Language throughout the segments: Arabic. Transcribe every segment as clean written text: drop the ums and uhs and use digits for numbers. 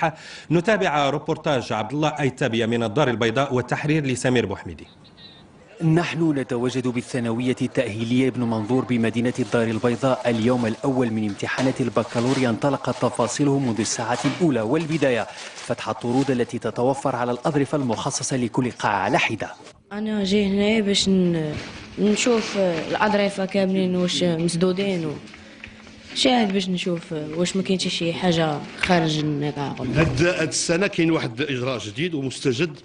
الصحة. نتابع روبورتاج عبد الله أيتابية من الدار البيضاء والتحرير لسمير بوحميدي. نحن نتواجد بالثانوية التأهيلية ابن منظور بمدينة الدار البيضاء. اليوم الأول من امتحانات البكالوريا انطلقت تفاصيله منذ الساعة الأولى، والبداية فتح الطرود التي تتوفر على الأظرفة المخصصة لكل قاعة على حدة. أنا جاي هنا باش نشوف الأظرفة كاملين واش مسدودين شاهد باش نشوف واش ما كاينش شي حاجة خارج النطاق. هاد السنة كاين واحد إجراء جديد ومستجد.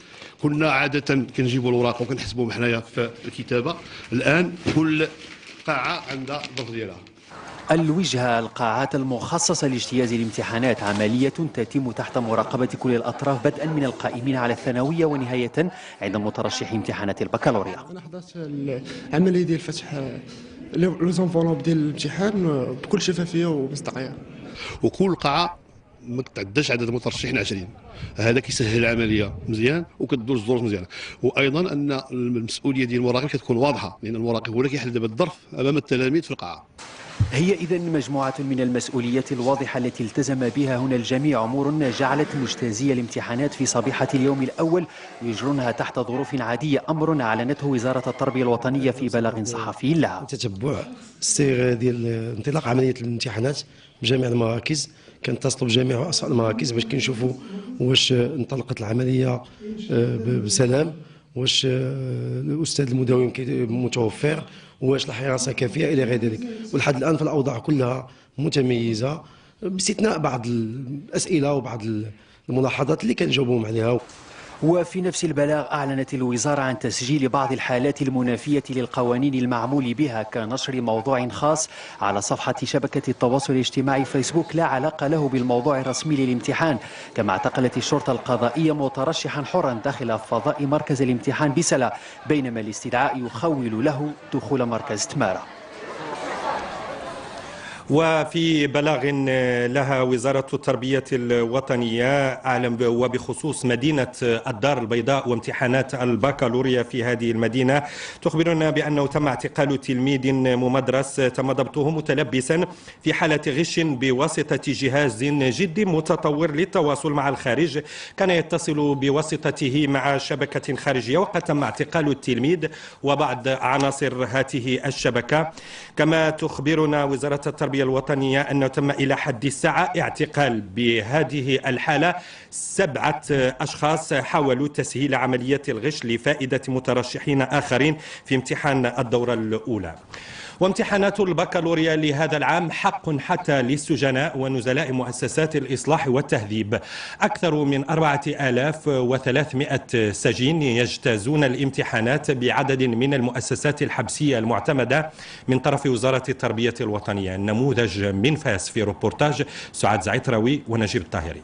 كنا عادة كنجيبوا الأوراق وكنحسبوهم حنايا في الكتابة، الآن كل قاعة عندها الظرف ديالها. الوجهة القاعات المخصصة لاجتياز الامتحانات عملية تتم تحت مراقبة كل الأطراف، بدءا من القائمين على الثانوية ونهاية عند مترشحي امتحانات البكالوريا. أنا حضرت العملية ديال فتح لي زونفولوب ديال الامتحان بكل شفافية ومصداقية، وكل قاعة ما كتعداش عدد المترشحين 20. هذا كيسهل العمليه مزيان وكدوز الظروف مزيانه. وايضا ان المسؤوليه ديال المراقب كتكون واضحه، لان المراقب هو اللي كيحل بالظرف امام التلاميذ في القاعه. هي إذن مجموعة من المسؤوليات الواضحة التي التزم بها هنا الجميع، أمور جعلت مجتازي الامتحانات في صبيحة اليوم الأول يجرونها تحت ظروف عادية، أمر أعلنته وزارة التربية الوطنية في بلاغ صحفي لها. تتبع السير ديال انطلاق عملية الامتحانات بجميع المراكز، كنتصلوا بجميع رؤساء المراكز باش كنشوفوا واش انطلقت العملية بسلام، واش الأستاذ المداوم متوفر، واش الحراسه كافيه الى غير ذلك. ولحد الان فالاوضاع كلها متميزه باستثناء بعض الاسئله وبعض الملاحظات اللي كنجاوبهم عليها. وفي نفس البلاغ أعلنت الوزارة عن تسجيل بعض الحالات المنافية للقوانين المعمول بها، كنشر موضوع خاص على صفحة شبكة التواصل الاجتماعي فيسبوك لا علاقة له بالموضوع الرسمي للامتحان. كما اعتقلت الشرطة القضائية مترشحا حرا داخل فضاء مركز الامتحان بسلا، بينما الاستدعاء يخول له دخول مركز تمارا. وفي بلاغ لها وزارة التربية الوطنية أعلم وبخصوص مدينة الدار البيضاء وامتحانات البكالوريا في هذه المدينة، تخبرنا بأنه تم اعتقال تلميذ ممدرس تم ضبطه متلبسا في حالة غش بواسطة جهاز جدي متطور للتواصل مع الخارج، كان يتصل بواسطته مع شبكة خارجية، وقد تم اعتقال التلميذ وبعض عناصر هذه الشبكة. كما تخبرنا وزارة التربية الوطنية أنه تم إلى حد الساعة اعتقال بهذه الحالة 7 أشخاص حاولوا تسهيل عملية الغش لفائدة مترشحين آخرين في امتحان الدورة الأولى. وامتحانات البكالوريا لهذا العام حق حتى للسجناء ونزلاء مؤسسات الإصلاح والتهذيب. أكثر من 4300 سجين يجتازون الامتحانات بعدد من المؤسسات الحبسية المعتمدة من طرف وزارة التربية الوطنية. النموذج من فاس في روبورتاج سعاد زعتراوي ونجيب الطاهري.